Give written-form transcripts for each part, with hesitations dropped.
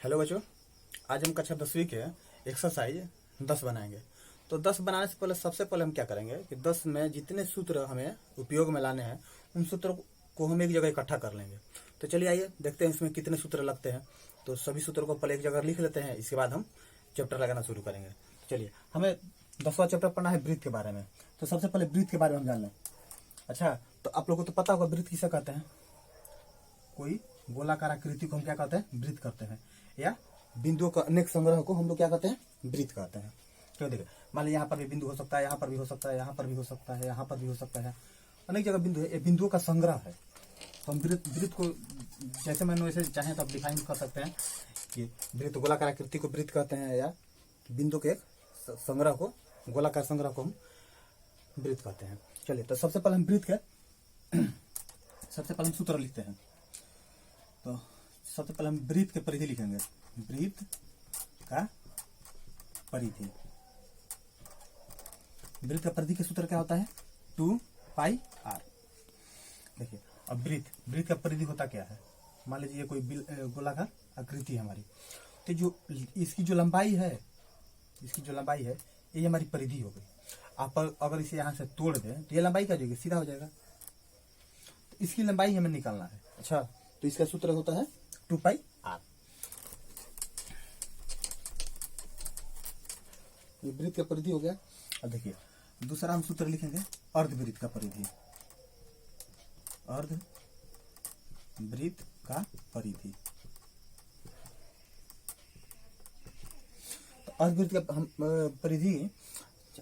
Hello बच्चों, आज हम कक्षा 10वीं के एक्सरसाइज 10 बनाएंगे। तो 10 बनाने से पहले सबसे पहले हम क्या करेंगे कि 10 में जितने सूत्र हमें उपयोग में लाने हैं उन सूत्रों को हम एक जगह इकट्ठा कर लेंगे। तो चलिए आइए देखते हैं इसमें कितने सूत्र लगते हैं। तो सभी सूत्रों को पहले एक जगह लिख लेते हैं, इसके बाद हम चैप्टर लगाना शुरू करेंगे। चलिए, हमें 10वां चैप्टर पढ़ना है वृत्त के बारे में। तो सबसे पहले वृत्त के बारे में हम जान लें। अच्छा, तो आप लोगों को तो पता होगा वृत्त किसे कहते हैं। कोई गोलाकार आकृति को हम क्या कहते हैं, वृत्त करते हैं, या बिंदुओं का अनेक संग्रह को हम लोग क्या कहते हैं, वृत्त कहते हैं। क्यों देखिए, मान लीजिए यहाँ पर भी बिंदु हो सकता है, यहाँ पर भी हो सकता है, यहाँ पर भी हो सकता है, यहाँ पर भी हो सकता है, अनेक जगह बिंदु है। ये बिंदुओं का संग्रह है। तो हम वृत्त को जैसे मैंने वैसे चाहें तो आप डिफाइन कर सकते हैं कि वृत्त गोलाकार आकृति को वृत्त कहते हैं, या बिंदु के एक संग्रह को, गोलाकार संग्रह को हम वृत्त कहते हैं। चलिए, तो सबसे पहले हम वृत्त के सबसे पहले हम सूत्र लिखते हैं। तो सबसे पहले हम वृत्त के परिधि लिखेंगे। वृत्त का परिधि, वृत्त का परिधि का सूत्र क्या होता है, 2πr। देखिए, अब वृत्त का परिधि होता क्या है। मान लीजिए कोई गोलाकार आकृति है हमारी, तो जो इसकी जो लंबाई है, ये हमारी परिधि हो गई। आप अगर इसे यहां से तोड़ दें तो ये लंबाई क्या हो जाएगी, सीधा हो जाएगा। तो इसकी लंबाई हमें निकालना है। अच्छा, तो इसका सूत्र होता है 2πr। ये वृत्त का परिधि हो गया। अब देखिए, दूसरा हम सूत्र लिखेंगे अर्धवृत्त का परिधि। अर्धवृत्त का परिधि, तो अर्धवृत्त का हम परिधि,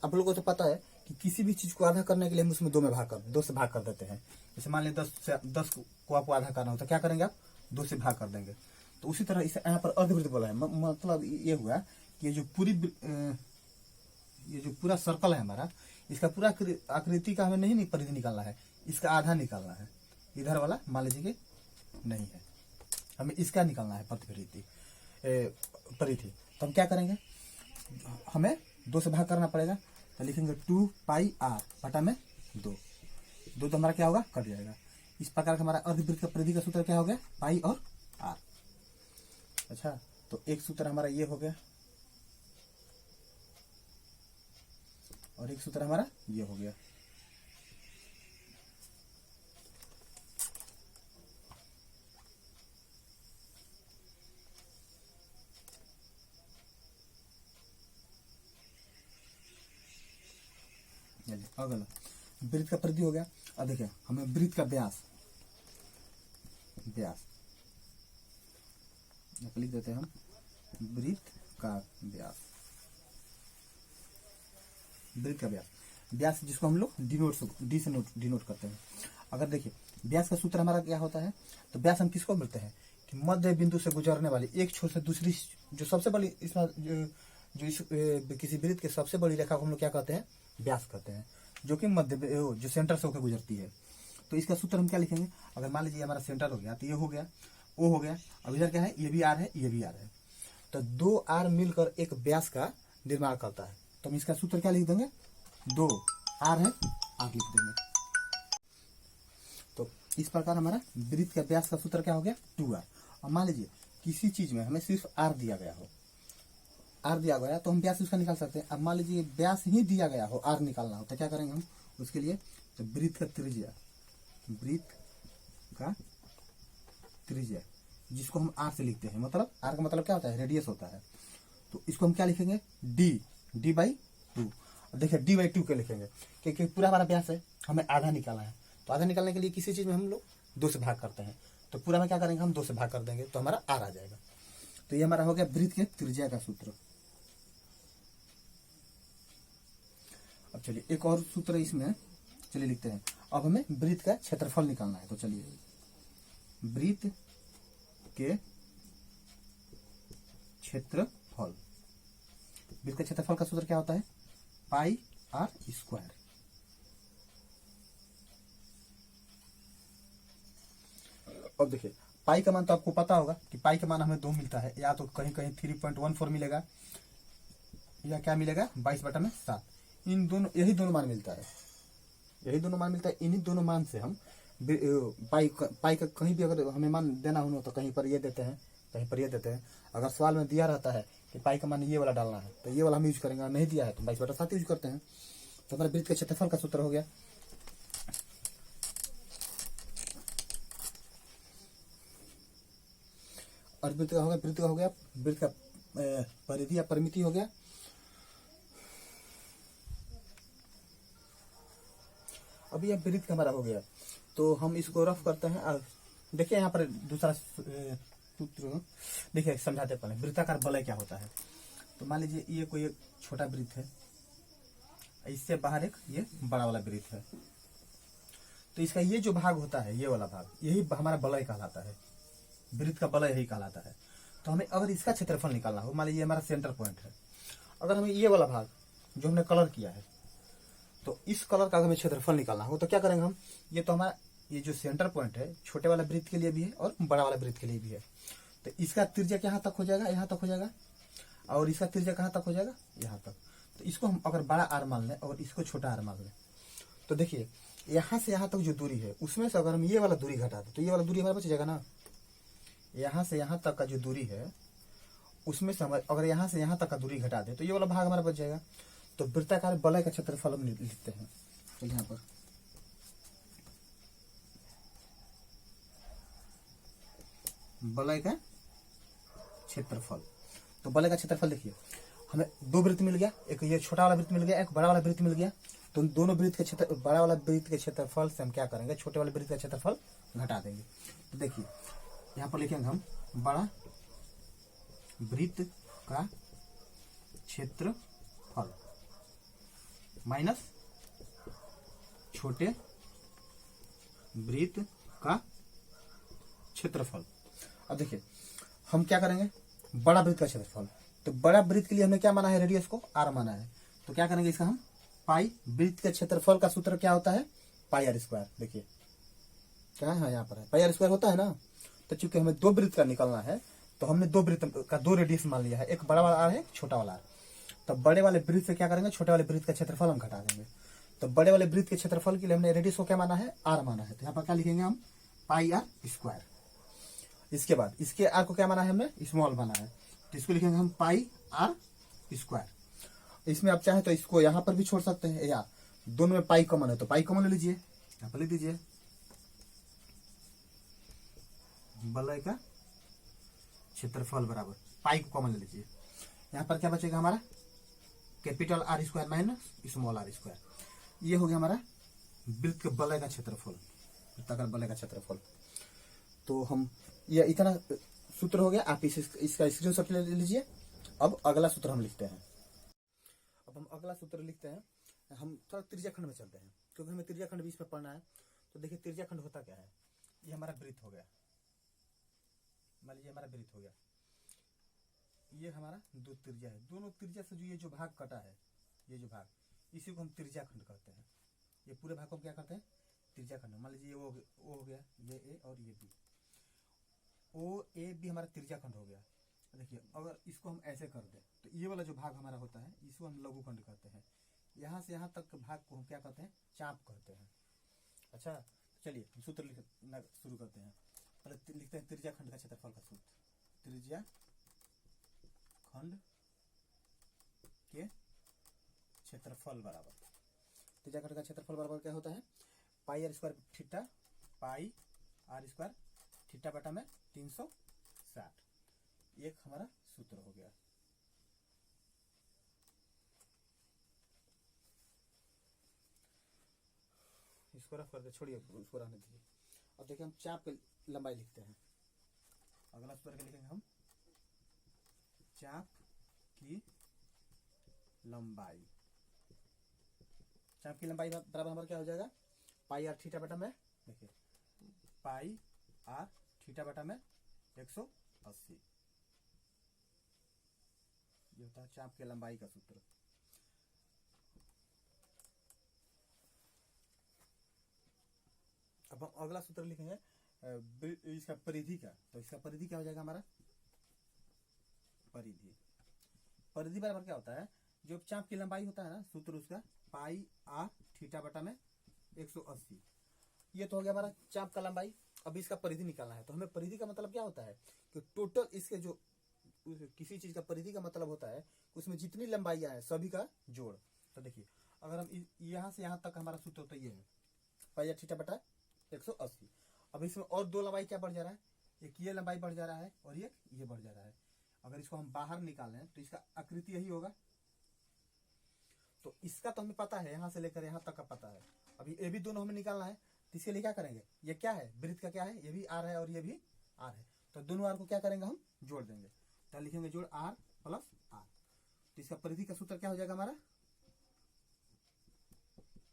आप लोगों को तो पता है कि किसी भी चीज को आधा करने के लिए हम उसमें दो से भाग कर देते हैं। जैसे मान लीजिए 10 को आपको आधा करना हो तो क्या करेंगे आप, 2 से भाग कर देंगे। तो उसी तरह इसे यहाँ पर अर्धवृत्त बोला है। मतलब ये हुआ कि ये जो पूरा सर्कल है हमारा, इसका पूरा आकृति का हमें नहीं परिधि निकालना है, इसका आधा निकालना है। इधर वाला मान लीजिए कि नहीं है, हमें इसका निकालना है परिधि। तो हम क्या करेंगे, हमें 2 से भाग करना पड़ेगा। तो लिखेंगे 2πr बटा में 2 तो हमारा क्या होगा, कट जाएगा। इस प्रकार का हमारा अर्धवृत्त का परिधि का सूत्र क्या हो गया, पाई और आर। अच्छा, तो एक सूत्र हमारा ये हो गया और एक सूत्र हमारा ये हो गया। अगला वृत्त का परिधि हो गया। अब देखिए, हमें वृत्त का व्यास लिख देते हैं हम, वृत्त का व्यास जिसको हम लोग डी से डिनोट करते हैं। अगर देखिए, व्यास का सूत्र हमारा क्या होता है, तो व्यास हम किसको बोलते हैं कि मध्य बिंदु से गुजरने वाली एक छोर से दूसरी, जो सबसे बड़ी इसमें किसी वृत्त की सबसे बड़ी रेखा को हम लोग क्या कहते हैं, व्यास कहते हैं, जो कि जो सेंटर से होकर गुजरती है। तो इसका सूत्र हम क्या लिखेंगे, अगर मान लीजिए हमारा सेंटर हो गया तो ये हो गया, ओ हो गया। अब इधर क्या है, ये भी आर है, ये भी आर है। तो 2 आर मिलकर एक व्यास का निर्माण करता है। तो हम इसका सूत्र क्या लिख देंगे, 2 आर है, आर लिख देंगे। तो इस प्रकार हमारा वृत्त का व्यास का सूत्र क्या हो गया, 2r। और मान लीजिए किसी चीज में हमें सिर्फ आर दिया गया तो हम व्यास उसका निकाल सकते हैं। अब मान लीजिए व्यास ही दिया गया हो, आर निकालना हो, तो क्या करेंगे हम उसके लिए, तो वृत्त का त्रिज्या जिसको हम आर से लिखते हैं, मतलब आर का मतलब क्या होता है, रेडियस होता है। तो इसको हम क्या लिखेंगे, d/2। देखिए, d/2 के लिखेंगे क्योंकि पूरा हमारा व्यास है, हमें आधा निकालना है। तो आधा निकालने के लिए किसी चीज में हम लोग 2 से भाग करते हैं, तो पूरा में क्या करेंगे, हम 2 से भाग कर देंगे तो हमारा आर आ जाएगा। तो ये हमारा हो गया वृत्त के त्रिज्या का सूत्र। अब चलिए एक और सूत्र इसमें चलिए लिखते हैं। अब हमें वृत्त का क्षेत्रफल निकालना है। तो चलिए, वृत्त के क्षेत्रफल का सूत्र क्या होता है, पाई आर स्क्वायर। अब देखिए, पाई का मान तो आपको पता होगा कि पाई का मान हमें 2 मिलता है, या तो कहीं 3.14 मिलेगा, या क्या मिलेगा 22/7। यही दोनों मान मिलता है। इन्हीं दोनों मान से हम पाई का कहीं भी अगर हमें मान देना हो तो कहीं पर ये देते हैं कहीं पर ये देते हैं। अगर सवाल में दिया रहता है कि पाई का मान ये वाला डालना है तो ये वाला हम यूज करेंगे, नहीं दिया है तो 22/7 यूज करते हैं। तो हमारे वृत्त के क्षेत्रफल का सूत्र हो गया। और वृत्त का हो गया, वृत्त का हो गया, वृत्त का परिधि या परिमिति हो गया। अभी यह वृत्त हमारा हो गया, तो हम इसको रफ करते हैं। और देखिए यहाँ पर दूसरा सूत्र देखिए, समझाते पहले वृत्ताकार वलय क्या होता है। तो मान लीजिए ये कोई एक छोटा वृत्त है, इससे बाहर एक ये बड़ा वाला वृत्त है, तो इसका ये जो भाग होता है, ये वाला भाग, यही हमारा वलय कहलाता है। वृत्त का वलय यही कहलाता है। तो हमें अगर इसका क्षेत्रफल निकालना हो, मान लीजिए हमारा सेंटर पॉइंट है, अगर हमें ये वाला भाग जो हमने कलर किया है, तो इस कलर का अगर हमें क्षेत्रफल निकालना हो तो क्या करेंगे हम, ये तो हमारा ये जो सेंटर पॉइंट है छोटे वाला वृत्त के लिए भी है और बड़ा वाला वृत्त के लिए भी है। तो इसका त्रिज्या यहाँ तक हो जाएगा, यहाँ तक हो जाएगा, और इसका त्रिज्या कहाँ तक हो जाएगा, यहाँ तक। तो इसको हम अगर बड़ा आर मान लें और इसको छोटा आर मान लें, तो देखिए यहाँ से यहाँ तक जो दूरी है उसमें से अगर हम ये वाला दूरी घटा दें तो ये वाला दूरी हमारा बच जाएगा ना। यहाँ से यहाँ तक का जो दूरी है उसमें से हम अगर यहाँ से यहाँ तक का दूरी घटा दें तो ये वाला भाग हमारा बच जाएगा। तो वृत्ताकार वलय का क्षेत्रफल हम लिखते हैं। तो यहाँ पर वलय का क्षेत्रफल, तो वलय का क्षेत्रफल देखिए, हमें दो वृत्त मिल गया, एक ये छोटा वाला वृत्त मिल गया, एक बड़ा वाला वृत्त मिल गया। तो दोनों वृत्त के क्षेत्र, बड़ा वाला वृत्त के क्षेत्रफल से हम क्या करेंगे, छोटे वाले वृत्त का क्षेत्रफल घटा देंगे। तो देखिए यहाँ पर लिखेंगे हम बड़ा वृत्त का क्षेत्रफल माइनस छोटे वृत्त का क्षेत्रफल। अब देखिए हम क्या करेंगे, बड़ा वृत्त का क्षेत्रफल, तो बड़ा वृत्त के लिए हमने क्या माना है, रेडियस को आर माना है। तो क्या करेंगे इसका हम पाई, वृत्त के क्षेत्रफल का सूत्र क्या होता है, पाई आर स्क्वायर। देखिए क्या है, यहाँ पर है पाई आर स्क्वायर होता है ना। तो चूंकि हमें दो वृत्त का निकलना है तो हमने दो वृत्त का दो रेडियस मान लिया है, एक बड़ा वाला आर है, छोटा वाला आर। तो बड़े वाले वृत्त से क्या करेंगे, छोटे वाले वृत्त का क्षेत्रफल हम घटा देंगे। तो बड़े वाले वृत्त के क्षेत्रफल के लिए हमने रेडियस को क्या माना है, आर माना है। तो यहाँ पर क्या लिखेंगे हम, पाई आर स्क्वायर। इसके बाद इसके आर को क्या माना है, हमने स्मॉल माना है, तो इसको लिखेंगे हम पाई आर स्क्वायर। इसमें आप चाहे तो इसको यहाँ पर भी छोड़ सकते हैं, या दोनों में पाई कॉमन है तो पाई कॉमन ले लीजिए, यहाँ पर लिख दीजिए वलय का क्षेत्रफल बराबर पाई को कॉमन ले लीजिए। यहाँ पर क्या बचेगा हमारा, capital R square minus small R square. ये हो गया हमारा वृत्त के वलय का क्षेत्रफल, वृत्ताकार वलय का क्षेत्रफल। तो हम ये इतना सूत्र हो गया, आप इसका स्क्रीनशॉट ले लीजिए। अब अगला सूत्र हम लिखते हैं। अब हम अगला सूत्र लिखते हैं, हम थोड़ा त्रिज्याखंड में चलते हैं क्योंकि हमें त्रिज्याखंड भी इस पर पढ़ना है। तो देखिए त्रिज्याखंड होता क्या है, ये हमारा वृत्त हो गया, मान लीजिए हमारा वृत्त हो गया, ये हमारा दो त्रिज्या है, दोनों त्रिज्या से जो ये जो भाग कटा है, ये जो भाग, इसी को हम त्रिज्याखंड कहते हैं। ये पूरे भाग को हम क्या कहते हैं, त्रिज्याखंड। मान लीजिए ओ हो गया, ये ए और ये बी, ओ ए बी हमारा त्रिज्याखंड हो गया। देखिए अगर इसको हम ऐसे कर दें तो ये वाला जो भाग हमारा होता है इसको हम लघुखंड कहते हैं। यहाँ से यहाँ तक भाग को हम क्या कहते हैं, चाप कहते हैं। अच्छा चलिए हम सूत्र लिखना शुरू करते हैं। पहले लिखते हैं त्रिज्याखंड का क्षेत्रफल का सूत्र, त्रिज्याखंड के क्षेत्रफल बराबर, त्रिज्याखंड का क्षेत्रफल बराबर क्या होता है, pi R square theta, pi R square theta बटा में 360। एक हमारा सूत्र हो गया। इसको रफ करके छोड़िए, उसको रहने दीजिए। अब देखिए हम चाप की लंबाई लिखते हैं। अगला सूत्र लिखेंगे हम चाप की लंबाई। चाप की लंबाई बराबर हमारा क्या हो जाएगा, पाई आर थीटा बटा में, देखिए पाई आर थीटा बटा में 180। ये होता है चाप की लंबाई का सूत्र। अब हम अगला सूत्र लिखेंगे इसका परिधि का। तो इसका परिधि क्या हो जाएगा हमारा, परिधि, परिधि बराबर क्या होता है, जो चाप की लंबाई होता है ना, सूत्र उसका पाई आर थीटा बटा में 180। ये तो हो गया हमारा चाप का लंबाई। अब इसका परिधि निकालना है, तो हमें परिधि का मतलब क्या होता है कि टोटल इसके जो किसी चीज का परिधि का मतलब होता है उसमें जितनी लंबाइयां हैं सभी का जोड़। तो देखिए अगर हम यहाँ से यहाँ तक हमारा सूत्र होता है ये है पाई आर थीटा बटा 180। अब इसमें और दो लंबाई क्या बढ़ जा रहा है, एक ये लंबाई बढ़ जा रहा है और ये बढ़ जा रहा है। अगर इसको हम बाहर निकालें तो इसका आकृति यही होगा। तो इसका तो हमें पता है, यहाँ से लेकर यहाँ तक का पता है। अभी ये भी दोनों हमें निकालना है, तो इसके लिए क्या करेंगे, ये क्या है वृत्त का क्या है, ये भी आर है और ये भी आर है। तो दोनों आर को क्या करेंगे हम जोड़ देंगे, तो लिखेंगे जोड़ आर प्लस आर। तो इसका परिधि का सूत्र क्या हो जाएगा हमारा,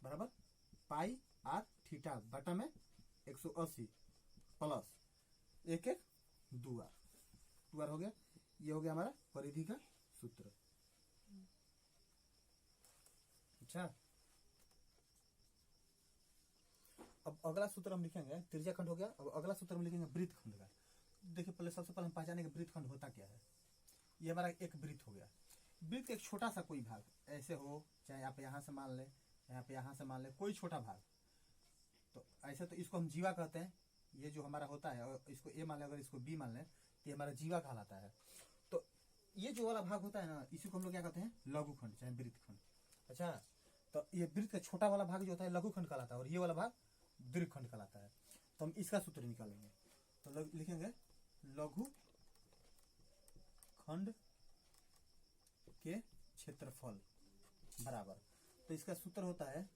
बराबर पाई आर थीटा बटा में 180 प्लस 1 1 2 आर हो गया। ये हो गया हमारा परिधि का सूत्र। अच्छा, अब अगला सूत्र हम लिखेंगे, त्रिज्या खंड हो गया। अब अगला सूत्र हम लिखेंगे वृत्त खंड का। देखिए पहले सबसे पहले हम पहचानेंगे वृत्त खंड होता क्या है। ये हमारा एक वृत्त हो गया। वृत्त एक छोटा सा कोई भाग ऐसे हो, चाहे आप यहाँ से मान ले, यहाँ से मान ले, कोई छोटा भाग, तो ऐसे तो इसको हम जीवा कहते हैं। ये जो हमारा होता है, और इसको ए मान ले, अगर इसको बी मान ले, तो ये हमारा जीवा कहलाता है। तो ये जो वाला भाग होता है ना, इसी को हम लोग क्या कहते हैं, लघु खंड चाहे वृत्त खंड। अच्छा, तो ये वृत्त का छोटा वाला भाग जो होता है लघु खंड कहलाता है, और ये वाला भाग दीर्घ खंड कहलाता है। तो हम इसका सूत्र निकालेंगे, तो लिखेंगे लघु खंड के क्षेत्रफल बराबर, तो इसका सूत्र होता है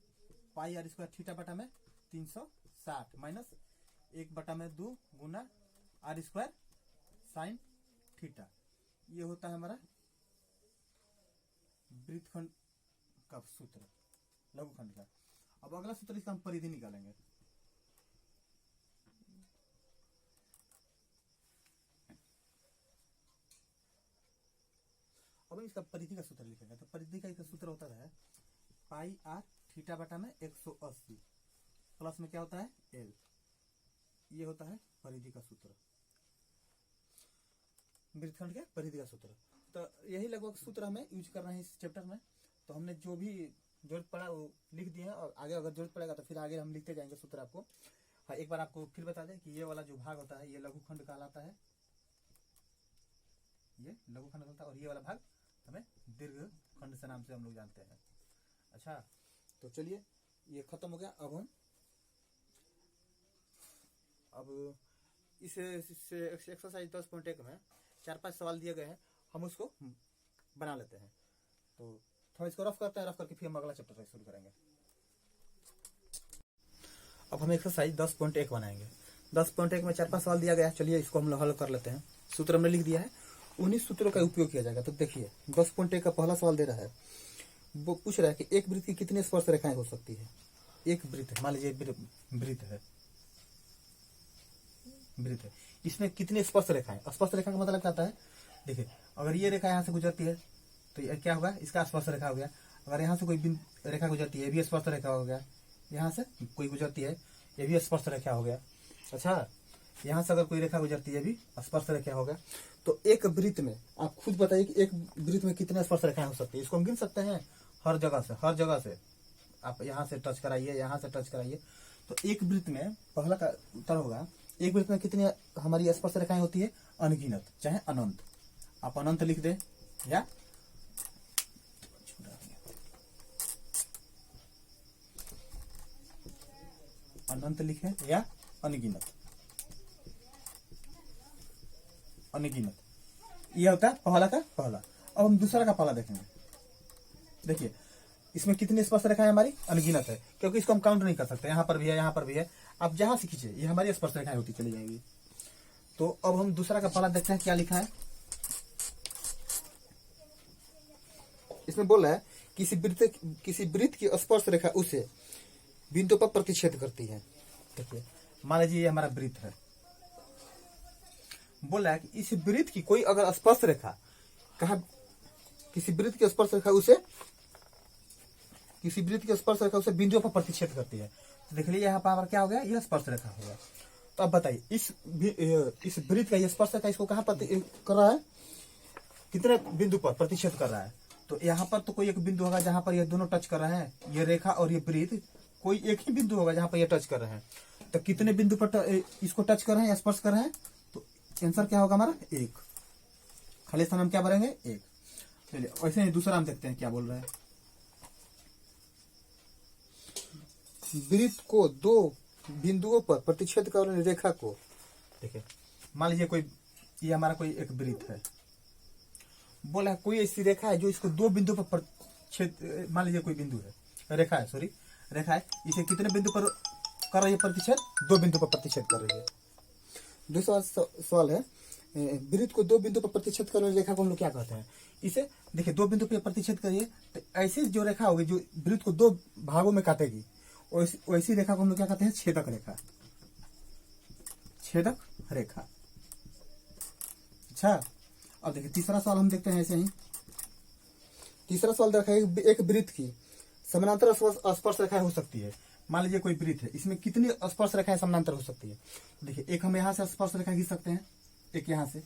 पाई आर स्क्वायर थीटा बटा में 360 माइनस 1/2 गुना आर स्क्वायर साइन थीटा। ये होता है हमारा वृत्तखंड का सूत्र, लघु खंड का। अब अगला सूत्र इसका हम परिधि निकालेंगे। अब इसका परिधि का सूत्र लिखेंगे, तो परिधि का इसका सूत्र होता है पाई आर थीटा बटा में 180 प्लस में क्या होता है एल। ये होता है परिधि का सूत्र, वृत्तखंड के परिधि का सूत्र। तो यही लगभग सूत्र हमें यूज करना है इस चैप्टर में। तो हमने जो भी जरूरत पड़ा वो लिख दिए हैं, और आगे अगर जरूरत पड़ेगा तो फिर आगे हम लिखते जाएंगे सूत्र आपको। हाँ, एक बार आपको फिर बता दें कि ये वाला जो भाग होता है ये लघु खंड कहलाता है, ये लघु खंड कहलाता है, और ये वाला भाग हमें दीर्घ खंड से नाम से हम लोग जानते हैं। अच्छा, तो चलिए ये खत्म हो गया। अब इस एक्सरसाइज 10.1 में 4-5 सवाल दिए गए हैं, हम उसको बना लेते हैं। तो थोड़ा इसको रफ करते हैं, रफ करके फिर हम अगला चैप्टर शुरू करेंगे। अब हम एक्सरसाइज 10.1 बनाएंगे। 10.1 में 4-5 सवाल दिया गया है, चलिए इसको हम हल कर लेते हैं। सूत्र हमने लिख दिया है, उन्हीं सूत्रों का उपयोग किया जाएगा। तो देखिए 10.1 का पहला सवाल दे रहा है, वो पूछ रहा है कि एक वृत्त की कितनी स्पर्श रेखाएं हो सकती है। एक वृत्त, मान लीजिए वृत्त है, इसमें कितनी स्पर्श रेखाएं। स्पर्श रेखा का मतलब क्या होता है, देखिए अगर ये रेखा यहाँ से गुजरती है तो ये क्या होगा, इसका स्पर्श रेखा हो गया। अगर यहाँ से कोई रेखा गुजरती है, ये भी स्पर्श रेखा हो गया। यहाँ से कोई गुजरती है, ये भी स्पर्श रेखा हो गया। अच्छा, यहाँ से अगर कोई रेखा गुजरती है, भी स्पर्श रेखा हो गया। तो एक वृत्त में आप खुद बताइए कि एक वृत्त में कितने स्पर्श रेखाएं हो सकती है। इसको हम गिन सकते हैं हर जगह से आप यहाँ से टच कराइए, यहाँ से टच कराइए। तो एक वृत्त में पहला का उत्तर होगा, एक वृत्त में कितनी हमारी स्पर्श रेखाएं होती है, अनगिनत चाहे अनंत। आप अनंत लिख दें या अनंत लिखें या अनगिनत। यह होता है पहला का पहला। अब हम दूसरा का पहला देखेंगे। देखिए इसमें कितनी स्पर्श रेखाएं हमारी अनगिनत है, क्योंकि इसको हम काउंट नहीं कर सकते। यहाँ पर भी है, यहाँ पर भी है, आप जहां से खींचे ये हमारी स्पर्श रेखाएं होती चली जाएगी। तो अब हम दूसरा का पहला देखते हैं क्या लिखा है। इसमें बोल रहा है किसी वृत्त की स्पर्श रेखा उसे बिंदु पर प्रतिच्छेद करती है। देखिए मान लीजिए ये हमारा वृत्त है, बोला है कि इस वृत्त की कोई अगर स्पर्श रेखा कहा, किसी वृत्त की स्पर्श रेखा उसे बिंदुओं पर प्रतिच्छेद करती है। तो देख लीजिए यहाँ पर क्या हो गया, यह स्पर्श रेखा हो गया। तो अब बताइए इस वृत्त का यह स्पर्श रेखा इसको कहाँ कर रहा है, कितने बिंदु पर प्रतिच्छेद कर रहा है। तो यहाँ पर तो कोई एक बिंदु होगा जहां पर ये दोनों टच कर रहे हैं, ये रेखा और ये वृत्त, कोई एक ही बिंदु होगा जहां पर ये टच कर रहे हैं। तो कितने बिंदु पर इसको टच कर रहे हैं या स्पर्श कर रहे हैं, तो आंसर क्या होगा हमारा 1। खाली स्थान हम क्या भरेंगे 1। चलिए वैसे ही दूसरा हम देखते हैं क्या बोल रहे हैं। वृत्त को 2 बिंदुओं पर प्रतिच्छेद करने वाली रेखा को, देखिए मान लीजिए कोई ये हमारा कोई एक वृत्त है, बोला कोई ऐसी रेखा है जो इसको 2 बिंदु पर प्रतिच्छेद, मान लीजिए कोई बिंदु है, रेखा है, सॉरी रेखा है, इसे कितने बिंदु पर कर रही है प्रतिच्छेद, 2 बिंदु पर प्रतिच्छेद कर रही है। दूसरा सवाल है वृत्त को 2 बिंदु पर प्रतिच्छेद करने वाली रेखा को हम लोग क्या कहते हैं। इसे देखिए 2 बिंदु पर प्रतिच्छेद करिए तो ऐसी जो रेखा होगी जो वृत्त को 2 भागों में काटेगी, वैसी रेखा को हम लोग क्या कहते हैं, छेदक रेखा। छेदक रेखा। अच्छा अब देखिए तीसरा सवाल हम देखते हैं ऐसे ही। तीसरा सवाल देखा है एक वृत्त की समानांतर स्पर्श रेखाएं हो सकती है। मान लीजिए कोई वृत्त है, इसमें कितनी स्पर्श रेखाएं समानांतर हो सकती है। देखिए एक हम यहां से स्पर्श रेखा खींच सकते हैं, एक यहां से।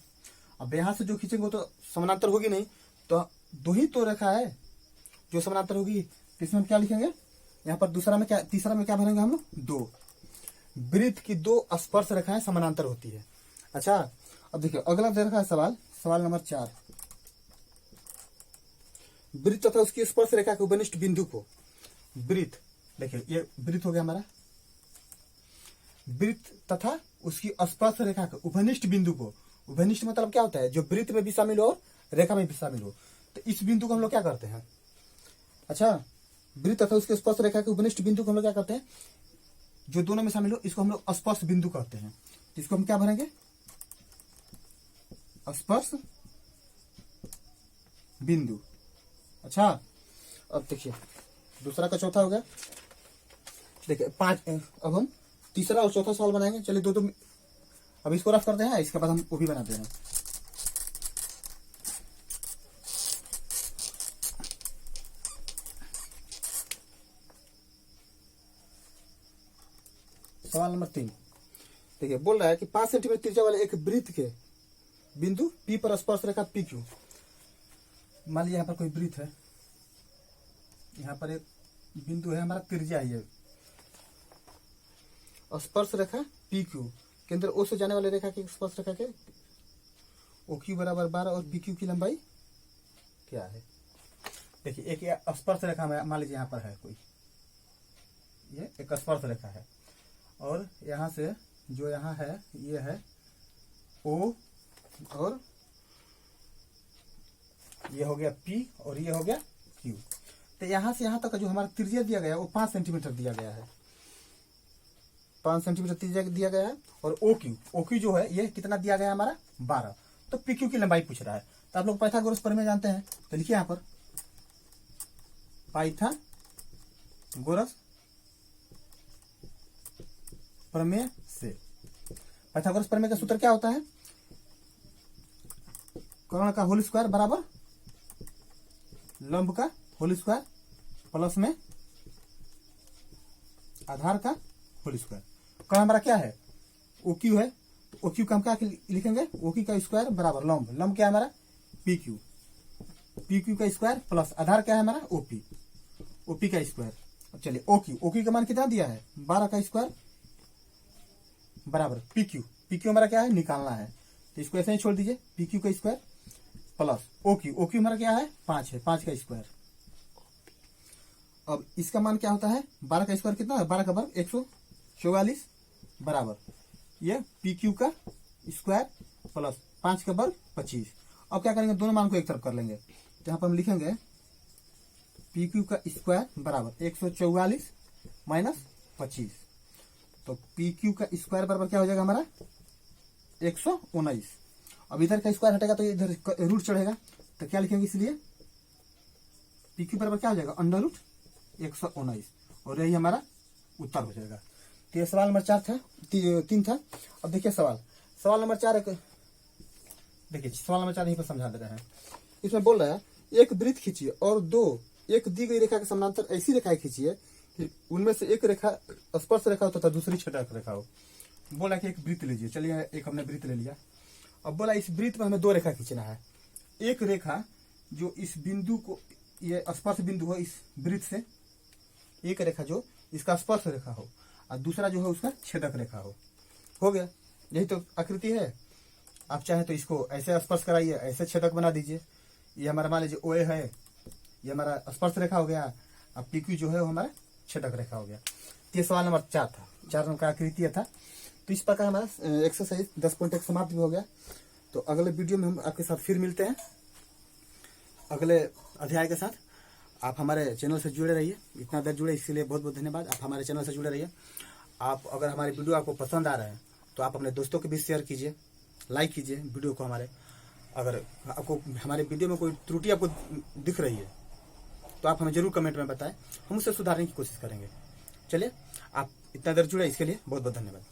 अब यहां से जो खींचेंगे वो तो समानांतर होगी नहीं, तो 2 ही तो रेखा है जो समानांतर होगी। तो इसमें हम क्या लिखेंगे, यहाँ पर दूसरा में क्या, तीसरा में क्या भरेंगे हम लोग 2। वृत्त की 2 स्पर्श रेखाएं समानांतर होती है। अच्छा अब देखिए अगला दे रखा है सवाल नंबर 4। वृत्त तथा उसकी स्पर्श रेखा के उपनिष्ठ बिंदु को, वृत्त देखिए ये वृत्त हो गया हमारा, वृत्त तथा उसकी स्पर्श रेखा के उपनिष्ठ बिंदु को, उपनिष्ठ मतलब क्या होता है, जो वृत्त में भी शामिल हो और रेखा में भी शामिल हो। तो इस बिंदु को हम लोग क्या करते हैं, अच्छा वृत्त तथा उसके स्पर्श रेखा के उपनिष्ठ बिंदु को हम लोग क्या करते हैं, जो दोनों में शामिल हो इसको हम लोग स्पर्श बिंदु कहते हैं। इसको हम क्या भरेंगे, स्पर्श बिंदु। अच्छा अब देखिए दूसरा का चौथा हो गया। देखिए 5, अब हम तीसरा और चौथा सवाल बनाएंगे। चलिए 2 अब इसको रफ करते हैं, इसके बाद हम वो भी बनाते हैं। सवाल नंबर 3 देखिए बोल रहा है कि 5 सेंटीमीटर त्रिज्या वाले एक वृत्त के बिंदु P पर स्पर्श रेखा PQ। मान लीजिए यहाँ पर कोई वृत्त है, यहाँ पर एक बिंदु है हमारा, त्रिज्या है, स्पर्श रेखा PQ, केंद्र O से जाने वाले रेखा की स्पर्श रेखा के OQ बराबर 12 और PQ की लंबाई क्या है। देखिए एक स्पर्श रेखा में मान लीजिए यहाँ पर है कोई, ये एक स्पर्श रेखा है, और यहाँ से जो यहाँ है ये है O, और ये हो गया P और ये हो गया Q। तो यहाँ से यहाँ तक का जो हमारा त्रिज्या दिया गया है वो 5 सेंटीमीटर दिया गया है, 5 सेंटीमीटर त्रिज्या दिया गया है। और OQ जो है ये कितना दिया गया है हमारा 12। तो PQ की लंबाई पूछ रहा है। तो आप लोग पाइथागोरस प्रमेय जानते हैं, तो लिखिए यहाँ पर पाइथागोरस प्रमेय से। पाइथागोरस प्रमेय का सूत्र क्या होता है, कर्ण का होल स्क्वायर बराबर लंब का होल स्क्वायर प्लस में आधार का होल स्क्वायर। कर्ण हमारा क्या है OQ है, तो OQ का हम क्या लिखेंगे, OQ का स्क्वायर बराबर लंब क्या है हमारा PQ का स्क्वायर प्लस आधार क्या है हमारा OP का स्क्वायर। अब चलिए OQ का मान कितना दिया है 12 का स्क्वायर बराबर PQ हमारा क्या है निकालना है, तो इसको ऐसे ही छोड़ दीजिए, PQ का स्क्वायर प्लस OQ हमारा क्या है 5 है, 5 का स्क्वायर। अब इसका मान क्या होता है 12 का स्क्वायर कितना है, 12 का वर्ग 144 बराबर ये PQ का स्क्वायर प्लस 5 का वर्ग 25। अब क्या करेंगे, दोनों मान को एक तरफ कर लेंगे, तो यहाँ पर हम लिखेंगे PQ का स्क्वायर बराबर 144 माइनस 25। तो PQ का स्क्वायर बराबर क्या हो जाएगा हमारा 119। अब इधर का स्क्वायर हटेगा तो इधर रूट चढ़ेगा, तो क्या लिखेंगे, इसलिए PQ बराबर क्या हो जाएगा अंडर रूट 119, और यही हमारा उत्तर हो जाएगा। तो ये सवाल नंबर 4 था, 3 था। अब देखिए सवाल नंबर 4 देखिए सवाल नंबर 4 यहीं पर समझा दे रहे हैं। इसमें बोल रहा है एक वृत्त खींचिए और 2 एक दी गई रेखा के समानांतर ऐसी रेखाएं खींचिए कि उनमें से एक रेखा स्पर्श रेखा हो तथा दूसरी छेदक रेखा हो। बोला कि एक वृत्त लीजिए, चलिए एक हमने वृत्त ले लिया। अब बोला इस वृत्त में हमें 2 रेखा खींचना है, एक रेखा जो इस बिंदु को, ये स्पर्श बिंदु हो इस वृत्त से, एक रेखा जो इसका स्पर्श रेखा हो, और दूसरा जो है उसका छेदक रेखा हो गया, यही तो आकृति है। आप चाहे तो इसको ऐसे स्पर्श कराइए, ऐसे छेदक बना दीजिए। ये हमारा मान लीजिए OA है, ये हमारा स्पर्श रेखा हो गया। अब PQ जो है वो हमारा छेदक रेखा हो गया। तो ये सवाल नंबर 4 था, 4 नंबर का आकृति था। तो इस प्रकार हमारा एक्सरसाइज 10.1 समाप्त भी हो गया। तो अगले वीडियो में हम आपके साथ फिर मिलते हैं अगले अध्याय के साथ। आप हमारे चैनल से जुड़े रहिए, इतना देर जुड़े इसके लिए बहुत बहुत धन्यवाद। आप हमारे चैनल से जुड़े रहिए। आप अगर हमारी वीडियो आपको पसंद आ रहा है तो आप अपने दोस्तों के भी शेयर कीजिए, लाइक कीजिए वीडियो को हमारे। अगर आपको हमारे वीडियो में कोई त्रुटि आपको दिख रही है तो आप हमें जरूर कमेंट में बताएं, हम उसे सुधारने की कोशिश करेंगे। चलिए, आप इतना देर जुड़े इसके लिए बहुत बहुत धन्यवाद।